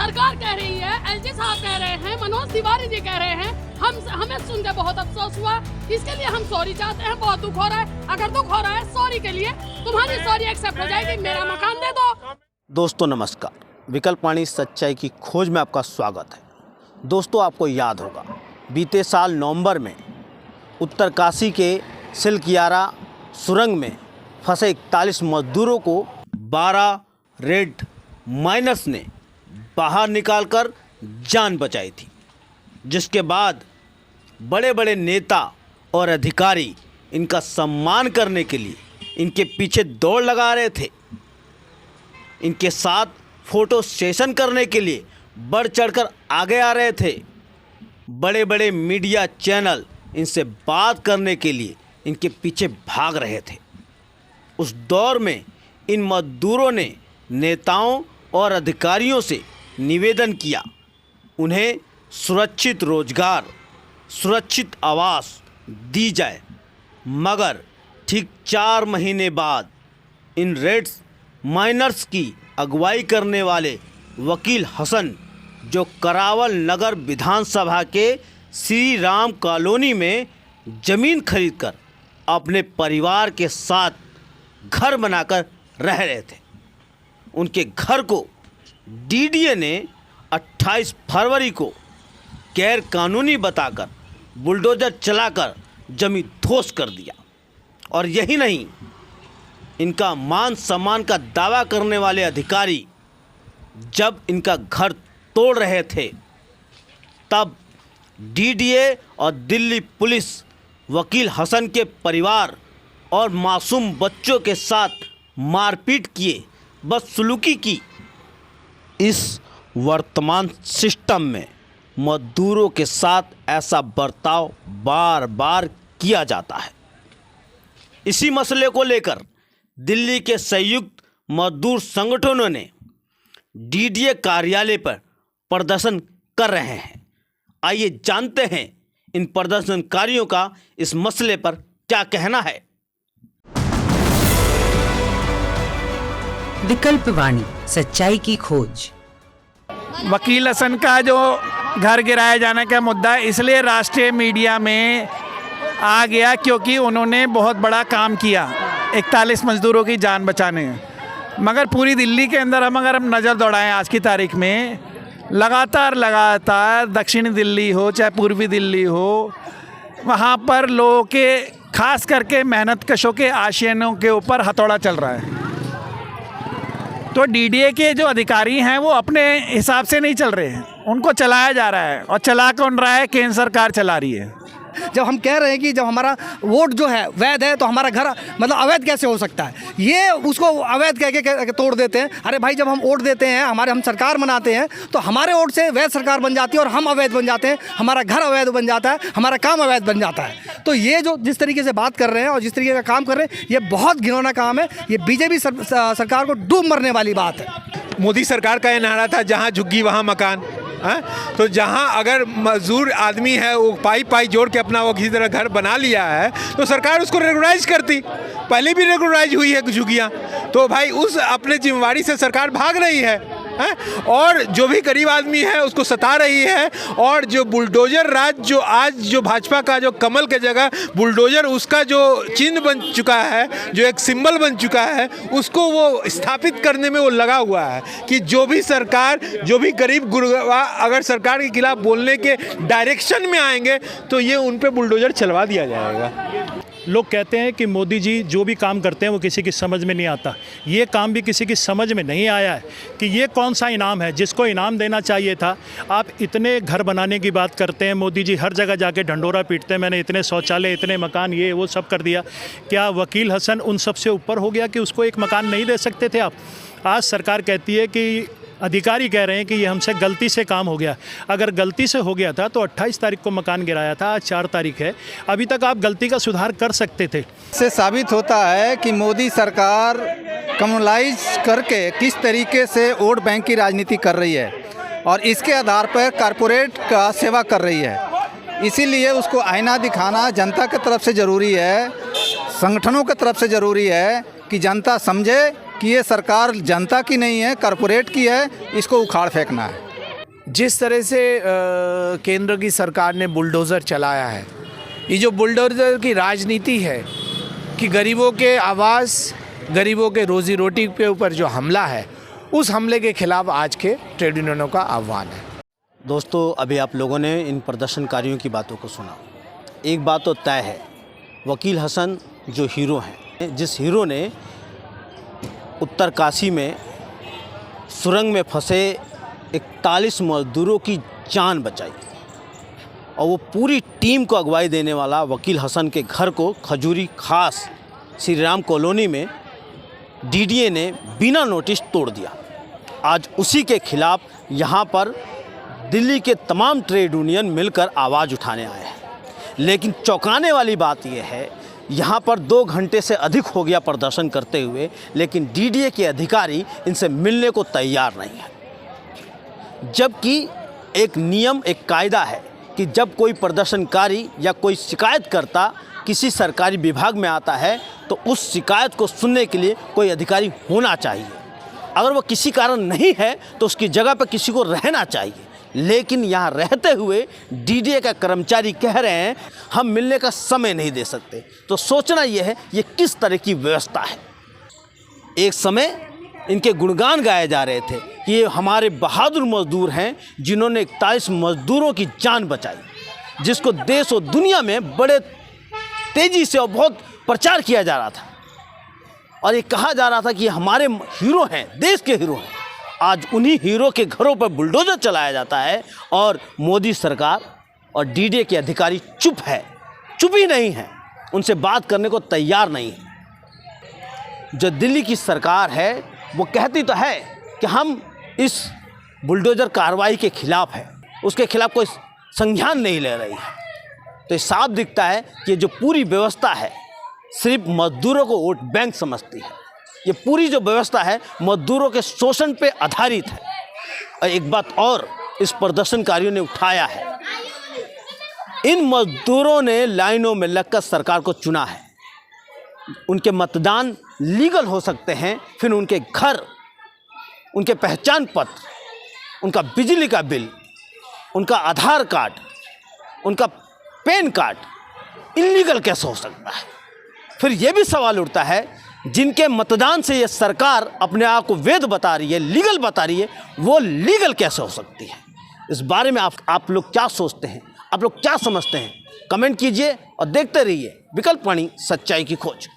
सरकार कह रही है, एलजी साहब कह रहे हैं, मनोज तिवारी जी कह रहे हैं, हमें सुन के बहुत अफसोस हुआ। इसके लिए हम सॉरी चाहते हैं, बहुत दुख हो रहा है। अगर दुख हो रहा है सॉरी के लिए, तुम्हारी सॉरी एक्सेप्ट हो जाएगी, मेरा मकान दे दो। दोस्तों नमस्कार, विकल्पवाणी सच्चाई की खोज में आपका स्वागत है। दोस्तों आपको याद होगा, बीते साल नवंबर में उत्तरकाशी के सिलकियारा सुरंग में फंसे 41 मजदूरों को 12 रेड माइनर्स ने बाहर निकालकर जान बचाई थी, जिसके बाद बड़े बड़े नेता और अधिकारी इनका सम्मान करने के लिए इनके पीछे दौड़ लगा रहे थे। इनके साथ फ़ोटो सेशन करने के लिए बढ़ चढ़कर आगे आ रहे थे। बड़े बड़े मीडिया चैनल इनसे बात करने के लिए इनके पीछे भाग रहे थे। उस दौर में इन मजदूरों ने नेताओं और अधिकारियों से निवेदन किया, उन्हें सुरक्षित रोजगार, सुरक्षित आवास दी जाए। मगर ठीक 4 महीने बाद इन रेड माइनर्स की अगुवाई करने वाले वकील हसन, जो करावल नगर विधानसभा के श्री राम कॉलोनी में ज़मीन खरीदकर अपने परिवार के साथ घर बनाकर रह रहे थे, उनके घर को डीडीए ने 28 फरवरी को गैर कानूनी बताकर बुलडोजर चलाकर जमीन ध्वस्त कर दिया। और यही नहीं, इनका मान सम्मान का दावा करने वाले अधिकारी जब इनका घर तोड़ रहे थे, तब डीडीए और दिल्ली पुलिस वकील हसन के परिवार और मासूम बच्चों के साथ मारपीट किए, बदसलूकी की। इस वर्तमान सिस्टम में मजदूरों के साथ ऐसा बर्ताव बार बार किया जाता है। इसी मसले को लेकर दिल्ली के संयुक्त मजदूर संगठनों ने डीडीए कार्यालय पर प्रदर्शन कर रहे हैं। आइए जानते हैं इन प्रदर्शनकारियों का इस मसले पर क्या कहना है। विकल्पवाणी सच्चाई की खोज। वकील हसन का जो घर गिराए जाने का मुद्दा इसलिए राष्ट्रीय मीडिया में आ गया क्योंकि उन्होंने बहुत बड़ा काम किया 41 मजदूरों की जान बचाने। मगर पूरी दिल्ली के अंदर अगर हम नज़र दौड़ाएं आज की तारीख में, लगातार दक्षिणी दिल्ली हो चाहे पूर्वी दिल्ली हो, वहाँ पर लोगों के खास करके मेहनत कशों के आशियानों के ऊपर हथौड़ा चल रहा है। तो डीडीए के जो अधिकारी हैं वो अपने हिसाब से नहीं चल रहे हैं, उनको चलाया जा रहा है। और चला कौन रहा है? केंद्र सरकार चला रही है। जब हम कह रहे हैं कि जब हमारा वोट जो है वैध है, तो हमारा घर मतलब अवैध कैसे हो सकता है? ये उसको अवैध कह के तोड़ देते हैं। अरे भाई, जब हम वोट देते हैं, हम सरकार बनाते हैं, तो हमारे वोट से वैध सरकार बन जाती है और हम अवैध बन जाते हैं, हमारा घर अवैध बन जाता है, हमारा काम अवैध बन जाता है। तो ये जो जिस तरीके से बात कर रहे हैं और जिस तरीके का काम कर रहे हैं, ये बहुत घिनौना काम है। ये बीजेपी सरकार को डूब मरने वाली बात है। मोदी सरकार का ये नारा था, जहाँ झुग्गी वहाँ मकान। तो जहाँ अगर मजदूर आदमी है वो पाई जोड़ के अपना वो किसी तरह घर बना लिया है, तो सरकार उसको रेगुलराइज करती। पहले भी रेगुलराइज हुई है झुग्गियाँ। तो भाई उस अपने जिम्मेवारी से सरकार भाग रही है, और जो भी गरीब आदमी है उसको सता रही है। और जो बुलडोजर राज जो आज जो भाजपा का जो कमल के जगह बुलडोजर उसका जो चिन्ह बन चुका है, जो एक सिंबल बन चुका है, उसको वो स्थापित करने में वो लगा हुआ है कि जो भी सरकार, जो भी गरीब गुरबा अगर सरकार के खिलाफ बोलने के डायरेक्शन में आएंगे तो ये उन पे बुलडोजर चलवा दिया जाएगा। लोग कहते हैं कि मोदी जी जो भी काम करते हैं वो किसी की समझ में नहीं आता। ये काम भी किसी की समझ में नहीं आया है कि ये कौन सा इनाम है जिसको इनाम देना चाहिए था। आप इतने घर बनाने की बात करते हैं, मोदी जी हर जगह जाके ढंडोरा पीटते हैं, मैंने इतने शौचालय, इतने मकान, ये वो सब कर दिया। क्या वकील हसन उन सब से ऊपर हो गया कि उसको एक मकान नहीं दे सकते थे आप? आज सरकार कहती है कि अधिकारी कह रहे हैं कि ये हमसे गलती से काम हो गया। अगर गलती से हो गया था तो 28 तारीख को मकान गिराया था, आज 4 तारीख है, अभी तक आप गलती का सुधार कर सकते थे। इससे साबित होता है कि मोदी सरकार कम्युनलाइज करके किस तरीके से वोट बैंक की राजनीति कर रही है और इसके आधार पर कारपोरेट का सेवा कर रही है। इसीलिए उसको आईना दिखाना जनता की तरफ से ज़रूरी है, संगठनों की तरफ से ज़रूरी है कि जनता समझे कि ये सरकार जनता की नहीं है, कारपोरेट की है, इसको उखाड़ फेंकना है। जिस तरह से केंद्र की सरकार ने बुलडोज़र चलाया है, ये जो बुलडोज़र की राजनीति है कि गरीबों के आवास, गरीबों के रोज़ी रोटी के ऊपर जो हमला है, उस हमले के खिलाफ आज के ट्रेड यूनियनों का आह्वान है। दोस्तों, अभी आप लोगों ने इन प्रदर्शनकारियों की बातों को सुना। एक बात तो तय है, वकील हसन जो हीरो हैं, जिस हीरो ने उत्तरकाशी में सुरंग में फंसे 41 मजदूरों की जान बचाई, और वो पूरी टीम को अगुवाई देने वाला वकील हसन के घर को खजूरी खास श्री राम कॉलोनी में डीडीए ने बिना नोटिस तोड़ दिया। आज उसी के खिलाफ यहाँ पर दिल्ली के तमाम ट्रेड यूनियन मिलकर आवाज़ उठाने आए हैं। लेकिन चौंकाने वाली बात यह है, यहाँ पर 2 घंटे से अधिक हो गया प्रदर्शन करते हुए, लेकिन डीडीए के अधिकारी इनसे मिलने को तैयार नहीं है। जबकि एक नियम, एक कायदा है कि जब कोई प्रदर्शनकारी या कोई शिकायतकर्ता किसी सरकारी विभाग में आता है तो उस शिकायत को सुनने के लिए कोई अधिकारी होना चाहिए। अगर वो किसी कारण नहीं है तो उसकी जगह पर किसी को रहना चाहिए। लेकिन यहाँ रहते हुए डीडीए का कर्मचारी कह रहे हैं हम मिलने का समय नहीं दे सकते। तो सोचना यह है ये किस तरह की व्यवस्था है। एक समय इनके गुणगान गाए जा रहे थे कि ये हमारे बहादुर मजदूर हैं जिन्होंने 41 मजदूरों की जान बचाई, जिसको देश और दुनिया में बड़े तेज़ी से और बहुत प्रचार किया जा रहा था, और ये कहा जा रहा था कि हमारे हीरो हैं, देश के हीरो हैं। आज उन्हीं हीरो के घरों पर बुलडोजर चलाया जाता है और मोदी सरकार और डीडीए के अधिकारी चुप ही नहीं है, उनसे बात करने को तैयार नहीं है। जो दिल्ली की सरकार है वो कहती तो है कि हम इस बुलडोजर कार्रवाई के खिलाफ है, उसके खिलाफ कोई संज्ञान नहीं ले रही है। तो साफ दिखता है कि जो पूरी व्यवस्था है सिर्फ मजदूरों को वोट बैंक समझती है। ये पूरी जो व्यवस्था है मजदूरों के शोषण पे आधारित है। और एक बात और इस प्रदर्शनकारियों ने उठाया है, इन मजदूरों ने लाइनों में लगकर सरकार को चुना है। उनके मतदान लीगल हो सकते हैं, फिर उनके घर, उनके पहचान पत्र, उनका बिजली का बिल, उनका आधार कार्ड, उनका पैन कार्ड इलीगल कैसे हो सकता है। फिर ये भी सवाल उठता है, जिनके मतदान से ये सरकार अपने आप को वैध बता रही है, लीगल बता रही है, वो लीगल कैसे हो सकती है। इस बारे में आप लोग क्या सोचते हैं, आप लोग क्या समझते हैं, कमेंट कीजिए और देखते रहिए विकल्प वाणी, सच्चाई की खोज।